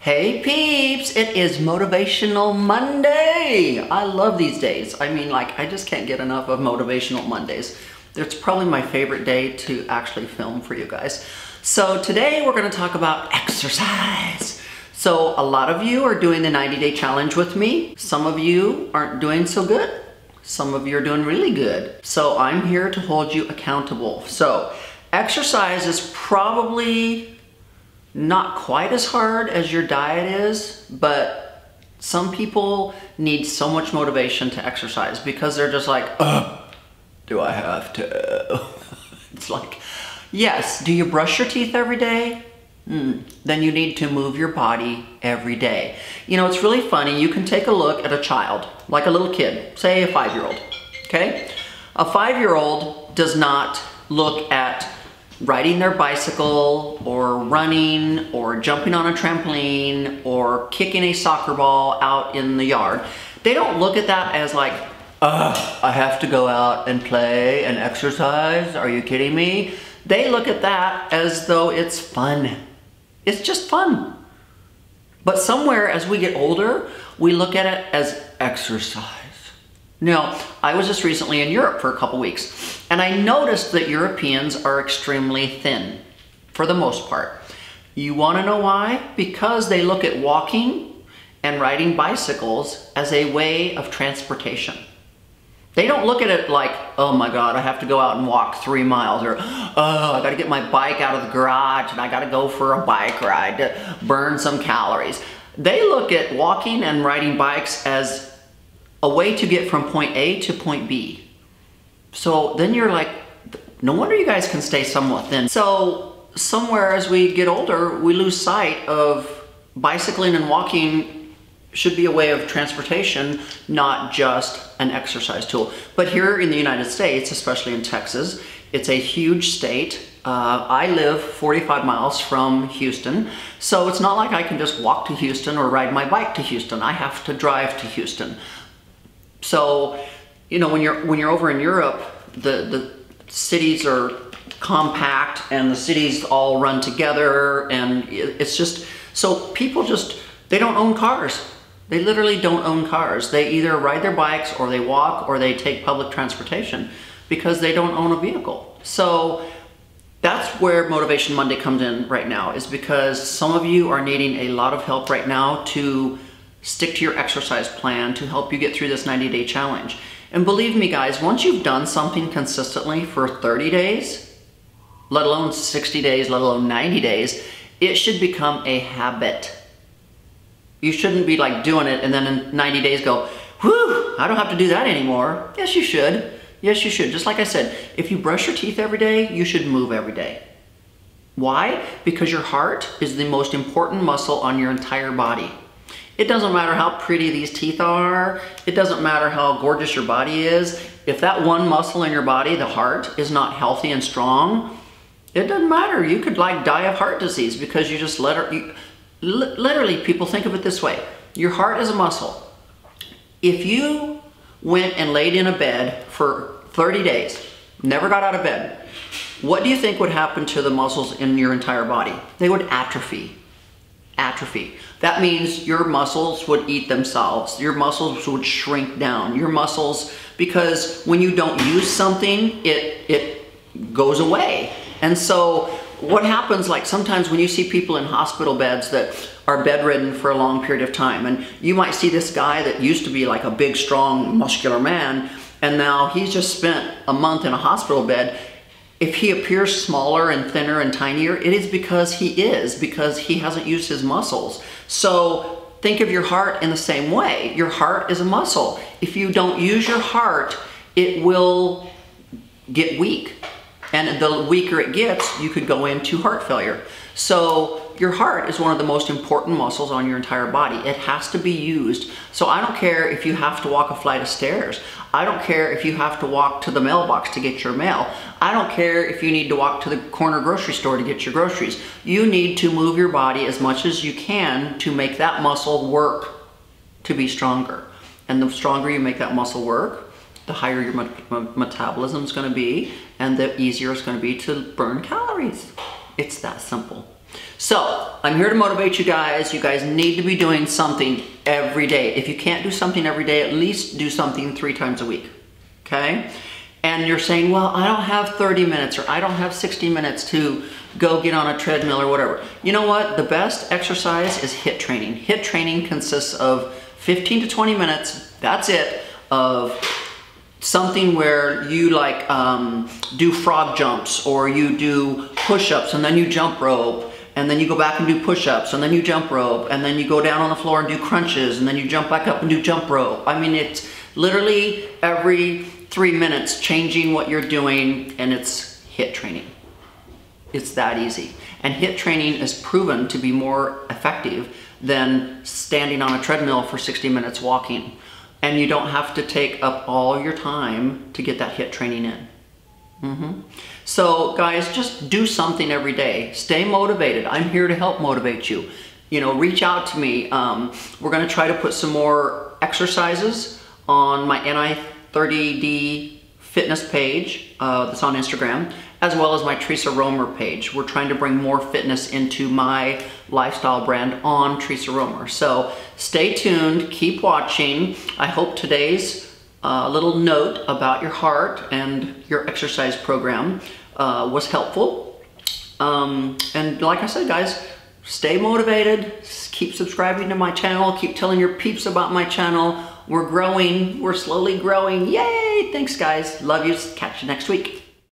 Hey peeps, it is Motivational Monday. I love these days. I mean, like, I just can't get enough of Motivational Mondays. It's probably my favorite day to actually film for you guys. So today we're gonna talk about exercise. So a lot of you are doing the 90-day challenge with me. Some of you aren't doing so good. Some of you are doing really good. So I'm here to hold you accountable. So exercise is probably not quite as hard as your diet is, but some people need so much motivation to exercise because they're just like, do I have to? It's like, yes, do you brush your teeth every day? Then you need to move your body every day. You know, it's really funny. You can take a look at a child, like a little kid, say a 5-year-old, okay? A 5-year-old does not look at riding their bicycle or running or jumping on a trampoline or kicking a soccer ball out in the yard. They don't look at that as like, I have to go out and play and exercise. Are you kidding me? They look at that as though it's fun. It's just fun. But somewhere as we get older, we look at it as exercise. Now, I was just recently in Europe for a couple weeks, and I noticed that Europeans are extremely thin, for the most part. You wanna know why? Because they look at walking and riding bicycles as a way of transportation. They don't look at it like, oh my God, I have to go out and walk 3 miles, or oh, I gotta get my bike out of the garage and I gotta go for a bike ride to burn some calories. They look at walking and riding bikes as a way to get from point A to point B. So then you're like, no wonder you guys can stay somewhat thin. So somewhere as we get older, we lose sight of bicycling and walking should be a way of transportation, not just an exercise tool. But here in the United States, especially in Texas, it's a huge state. I live 45 miles from Houston, so it's not like I can just walk to Houston or ride my bike to Houston. I have to drive to Houston. So, you know, when you're over in Europe, the cities are compact and the cities all run together, and it's just, so people just, they don't own cars. They literally don't own cars. They either ride their bikes or they walk or they take public transportation because they don't own a vehicle. So that's where Motivation Monday comes in right now, is because some of you are needing a lot of help right now to stick to your exercise plan to help you get through this 90-day challenge. And believe me guys, once you've done something consistently for 30 days, let alone 60 days, let alone 90 days, it should become a habit. You shouldn't be like doing it and then in 90 days go, whew, I don't have to do that anymore. Yes, you should. Yes, you should. Just like I said, if you brush your teeth every day, you should move every day. Why? Because your heart is the most important muscle on your entire body. It doesn't matter how pretty these teeth are. It doesn't matter how gorgeous your body is. If that one muscle in your body, the heart, is not healthy and strong, it doesn't matter. You could like die of heart disease because you just literally, people think of it this way. Your heart is a muscle. If you went and laid in a bed for 30 days, never got out of bed, what do you think would happen to the muscles in your entire body? They would atrophy. Atrophy. That means your muscles would eat themselves. Your muscles would shrink down. Your muscles, because when you don't use something, it goes away. And so what happens, like sometimes when you see people in hospital beds that are bedridden for a long period of time, and you might see this guy that used to be like a big, strong, muscular man, and now he's just spent a month in a hospital bed. If he appears smaller and thinner and tinier, it is because he hasn't used his muscles. So think of your heart in the same way. Your heart is a muscle. If you don't use your heart, it will get weak. And the weaker it gets, you could go into heart failure. So your heart is one of the most important muscles on your entire body. It has to be used. So I don't care if you have to walk a flight of stairs. I don't care if you have to walk to the mailbox to get your mail. I don't care if you need to walk to the corner grocery store to get your groceries. You need to move your body as much as you can to make that muscle work to be stronger. And the stronger you make that muscle work, the higher your metabolism is going to be, and the easier it's going to be to burn calories. It's that simple. So I'm here to motivate you guys. You guys need to be doing something every day. If you can't do something every day, at least do something 3 times a week, okay? And you're saying, well, I don't have 30 minutes or I don't have 60 minutes to go get on a treadmill or whatever. You know what? The best exercise is HIIT training. HIIT training consists of 15 to 20 minutes, that's it, of something where you like do frog jumps, or you do push-ups and then you jump rope, and then you go back and do push-ups, and then you jump rope, and then you go down on the floor and do crunches, and then you jump back up and do jump rope. I mean, it's literally every 3 minutes changing what you're doing, and it's HIIT training. It's that easy. And HIIT training is proven to be more effective than standing on a treadmill for 60 minutes walking. And you don't have to take up all your time to get that HIIT training in. So guys, just do something every day. Stay motivated. I'm here to help motivate you. You know, reach out to me. We're gonna try to put some more exercises on my NI30D fitness page that's on Instagram, as well as my Teresa Romer page. We're trying to bring more fitness into my lifestyle brand on Teresa Romer. So stay tuned, keep watching. I hope today's little note about your heart and your exercise program was helpful. And like I said, guys, stay motivated, keep subscribing to my channel, keep telling your peeps about my channel. We're growing, we're slowly growing. Yay! Thanks guys, love you, catch you next week.